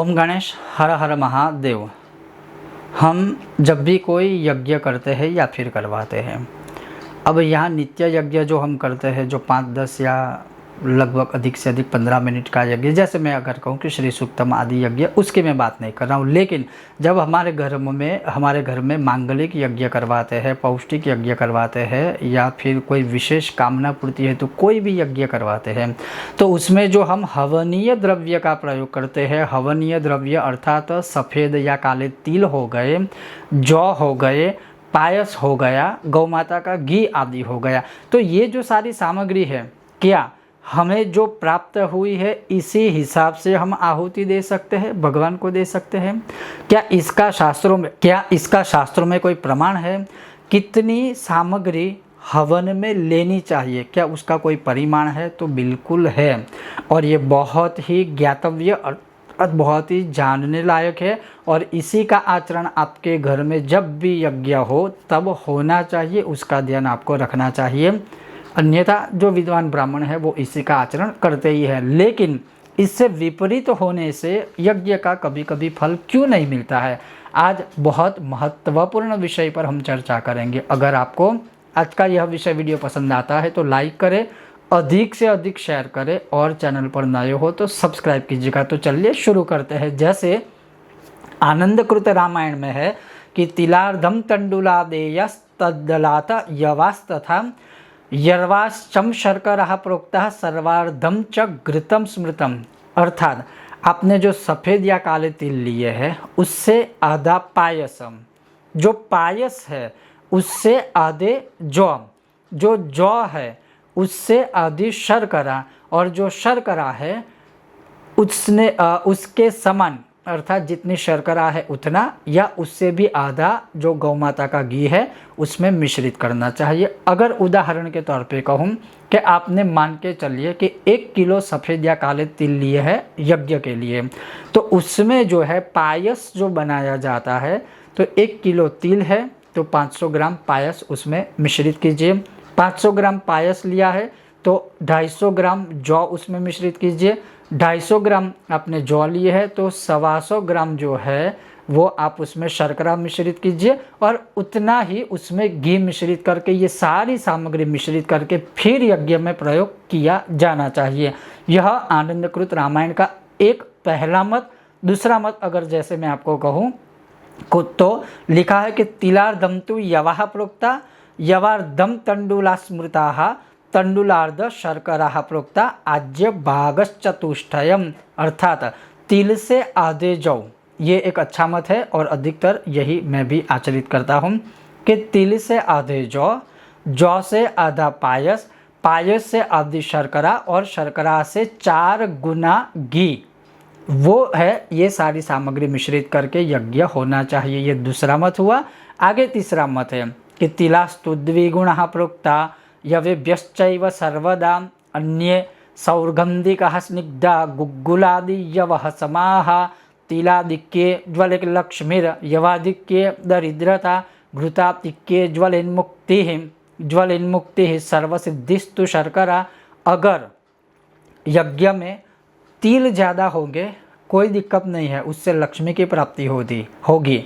ओम गणेश हर हर महादेव। हम जब भी कोई यज्ञ करते हैं या फिर करवाते हैं, अब यहाँ नित्य यज्ञ जो हम करते हैं, जो 5-10 या लगभग अधिक से अधिक 15 मिनट का यज्ञ, जैसे मैं अगर कहूँ कि श्री सूक्तम आदि यज्ञ, उसकी मैं बात नहीं कर रहा हूँ। लेकिन जब हमारे घर में मांगलिक यज्ञ करवाते हैं, पौष्टिक यज्ञ करवाते हैं, या फिर कोई विशेष कामना पूर्ति है तो कोई भी यज्ञ करवाते हैं, तो उसमें जो हम हवनीय द्रव्य का प्रयोग करते हैं, हवनीय द्रव्य अर्थात सफ़ेद या काले तिल हो गए, जौ हो गए, पायस हो गया, गौ माता का घी आदि हो गया, तो ये जो सारी सामग्री है, क्या हमें जो प्राप्त हुई है इसी हिसाब से हम आहुति दे सकते हैं, भगवान को दे सकते हैं? क्या इसका शास्त्रों में कोई प्रमाण है? कितनी सामग्री हवन में लेनी चाहिए, क्या उसका कोई परिमाण है? तो बिल्कुल है, और ये बहुत ही ज्ञातव्य और बहुत ही जानने लायक है। और इसी का आचरण आपके घर में जब भी यज्ञ हो तब होना चाहिए, उसका ध्यान आपको रखना चाहिए। अन्यथा जो विद्वान ब्राह्मण है वो इसी का आचरण करते ही है। लेकिन इससे विपरीत होने से यज्ञ का कभी कभी फल क्यों नहीं मिलता है, आज बहुत महत्वपूर्ण विषय पर हम चर्चा करेंगे। अगर आपको आज का यह विषय वीडियो पसंद आता है तो लाइक करें, अधिक से अधिक शेयर करें, और चैनल पर नए हो तो सब्सक्राइब कीजिएगा। तो चलिए शुरू करते हैं। जैसे आनंदकृत रामायण में है कि तिलार्धम तंडुलादेयस्तद्दलात यवास्तथा यर्वाश्चम शर्करा प्रोक्ता सर्वार्धम च घृतम स्मृतम। अर्थात आपने जो सफ़ेद या काले तिल लिए हैं उससे आधा पायसम, जो पायस है उससे आधे जौ, जो जौ है उससे आधी शर्करा, और जो शर्करा है उसके समान, अर्थात जितनी शर्करा है उतना या उससे भी आधा जो गौ माता का घी है उसमें मिश्रित करना चाहिए। अगर उदाहरण के तौर पे कहूँ कि आपने मान के चलिए कि 1 किलो सफ़ेद या काले तिल लिए है यज्ञ के लिए, तो उसमें जो है पायस जो बनाया जाता है, तो 1 किलो तिल है तो 500 ग्राम पायस उसमें मिश्रित कीजिए। 500 ग्राम पायस लिया है तो 250 ग्राम जौ उसमें मिश्रित कीजिए। 250 ग्राम आपने जौ लिए है तो 125 ग्राम जो है वो आप उसमें शर्करा मिश्रित कीजिए, और उतना ही उसमें घी मिश्रित करके, ये सारी सामग्री मिश्रित करके फिर यज्ञ में प्रयोग किया जाना चाहिए। यह आनंदकृत रामायण का एक पहला मत। दूसरा मत अगर जैसे मैं आपको कहूँ तो लिखा है कि तिलार्धम तु यवाह प्रोक्ता यवार्धम तंडुला स्मृता तंडुलार्ध शर्करा प्रोक्ता आज्य भागश्चतुष्टयम। अर्थात तिल से आधे जौ, ये एक अच्छा मत है और अधिकतर यही मैं भी आचरित करता हूँ कि तिल से आधे जौ, जौ से आधा पायस, पायस से आधी शर्करा, और शर्करा से 4 गुना घी, वो है ये सारी सामग्री मिश्रित करके यज्ञ होना चाहिए। ये दूसरा मत हुआ। आगे तीसरा मत है कि तिलास्तु द्विगुणः प्रोक्ता यवेभ्यश्चैव सर्वदा अन्ये सौगंधिकः स्निग्धा गुग्गुलादियवः समाः तिलादिक्ये ज्वललक्ष्मीर् यवादिक्ये दरिद्रता घृतादिक्ये ज्वलन्मुक्तिः सर्वसिद्धिस्तु शर्करा। अगर यज्ञ में तिल ज़्यादा होंगे कोई दिक्कत नहीं है, उससे लक्ष्मी की प्राप्ति होगी।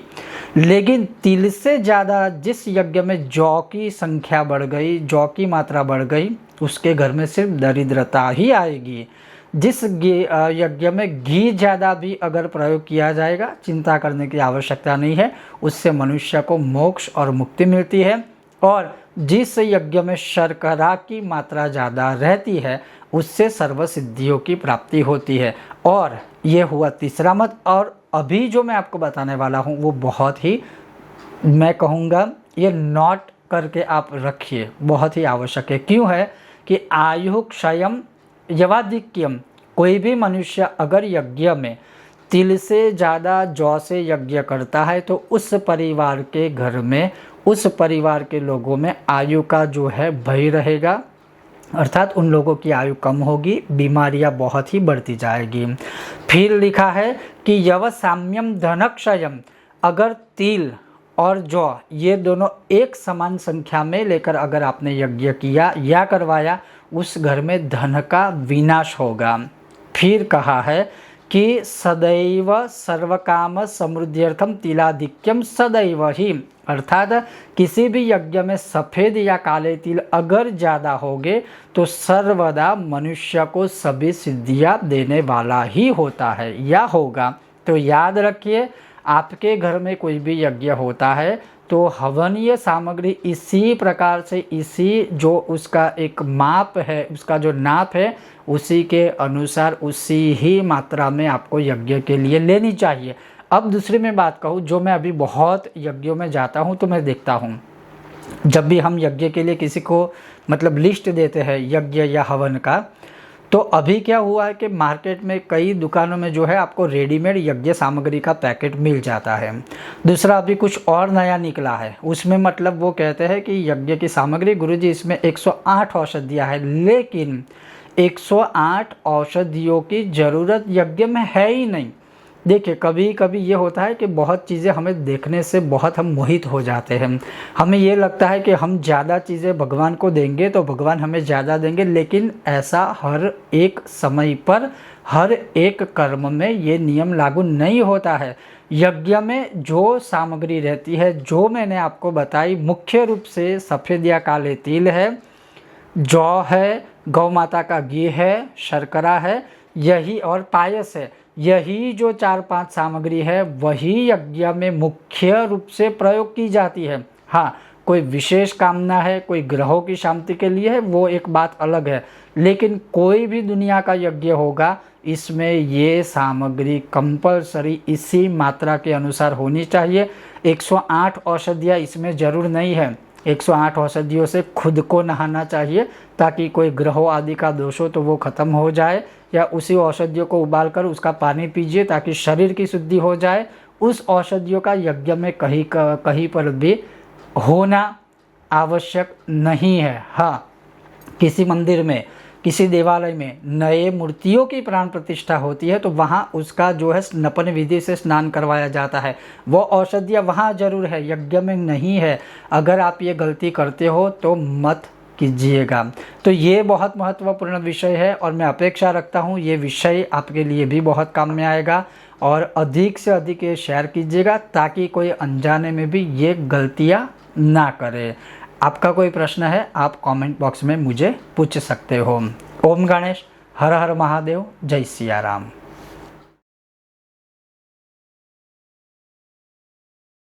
लेकिन तिल से ज़्यादा जिस यज्ञ में जौ की संख्या बढ़ गई, जौ की मात्रा बढ़ गई, उसके घर में सिर्फ दरिद्रता ही आएगी। जिस यज्ञ में घी ज़्यादा भी अगर प्रयोग किया जाएगा, चिंता करने की आवश्यकता नहीं है, उससे मनुष्य को मोक्ष और मुक्ति मिलती है। और जिस यज्ञ में शर्करा की मात्रा ज़्यादा रहती है उससे सर्व सिद्धियों की प्राप्ति होती है। और ये हुआ तीसरा मत। और अभी जो मैं आपको बताने वाला हूँ वो बहुत ही, मैं कहूँगा ये नोट करके आप रखिए, बहुत ही आवश्यक है। क्यों है कि आयु क्षयम यवाधिक्यम, कोई भी मनुष्य अगर यज्ञ में तिल से ज़्यादा जौ से यज्ञ करता है तो उस परिवार के घर में, उस परिवार के लोगों में आयु का जो है भय रहेगा, अर्थात उन लोगों की आयु कम होगी, बीमारियां बहुत ही बढ़ती जाएगी। फिर लिखा है कि यव साम्यम धनक्षयम, अगर तिल और जौ ये दोनों एक समान संख्या में लेकर अगर आपने यज्ञ किया या करवाया, उस घर में धन का विनाश होगा। फिर कहा है कि सदैव सर्वकाम समृद्ध्यर्थम तिलाधिक्यम सदैव ही, अर्थात किसी भी यज्ञ में सफ़ेद या काले तिल अगर ज़्यादा होंगे तो सर्वदा मनुष्य को सभी सिद्धियाँ देने वाला ही होता है या होगा। तो याद रखिए, आपके घर में कोई भी यज्ञ होता है तो हवनीय सामग्री इसी प्रकार से, इसी जो उसका एक माप है, उसका जो नाप है, उसी के अनुसार उसी ही मात्रा में आपको यज्ञ के लिए लेनी चाहिए। अब दूसरी मैं बात कहूँ, जो मैं अभी बहुत यज्ञों में जाता हूँ तो मैं देखता हूँ, जब भी हम यज्ञ के लिए किसी को मतलब लिस्ट देते हैं यज्ञ या हवन का, तो अभी क्या हुआ है कि मार्केट में कई दुकानों में जो है आपको रेडीमेड यज्ञ सामग्री का पैकेट मिल जाता है। दूसरा अभी कुछ और नया निकला है, उसमें मतलब वो कहते हैं कि यज्ञ की सामग्री गुरुजी इसमें 108 औषधियाँ हैं, लेकिन 108 औषधियों की ज़रूरत यज्ञ में है ही नहीं। देखिए, कभी कभी ये होता है कि बहुत चीज़ें हमें देखने से बहुत हम मोहित हो जाते हैं, हमें ये लगता है कि हम ज़्यादा चीज़ें भगवान को देंगे तो भगवान हमें ज़्यादा देंगे, लेकिन ऐसा हर एक समय पर हर एक कर्म में ये नियम लागू नहीं होता है। यज्ञ में जो सामग्री रहती है, जो मैंने आपको बताई, मुख्य रूप से सफ़ेद या काले तिल है, जौ है, गौ माता का घी है, शर्करा है, यही और पायस है, यही जो 4-5 सामग्री है वही यज्ञ में मुख्य रूप से प्रयोग की जाती है। हाँ, कोई विशेष कामना है, कोई ग्रहों की शांति के लिए है, वो एक बात अलग है, लेकिन कोई भी दुनिया का यज्ञ होगा इसमें ये सामग्री कंपलसरी इसी मात्रा के अनुसार होनी चाहिए। 108 औषधियाँ इसमें ज़रूर नहीं है। 108 औषधियों से खुद को नहाना चाहिए ताकि कोई ग्रहों आदि का दोष हो तो वो ख़त्म हो जाए, या उसी औषधियों को उबाल कर उसका पानी पीजिए ताकि शरीर की शुद्धि हो जाए। उस औषधियों का यज्ञ में कहीं पर भी होना आवश्यक नहीं है। हाँ, किसी मंदिर में, किसी देवालय में नए मूर्तियों की प्राण प्रतिष्ठा होती है तो वहाँ उसका जो है स्नपन विधि से स्नान करवाया जाता है, वो औषधियाँ वहाँ जरूर है, यज्ञ में नहीं है। अगर आप ये गलती करते हो तो मत कीजिएगा। तो ये बहुत महत्वपूर्ण विषय है और मैं अपेक्षा रखता हूँ ये विषय आपके लिए भी बहुत काम में आएगा, और अधिक से अधिक ये शेयर कीजिएगा ताकि कोई अनजाने में भी ये गलतियाँ ना करे। आपका कोई प्रश्न है आप कमेंट बॉक्स में मुझे पूछ सकते हो। ओम गणेश, हर हर महादेव, जय सिया राम।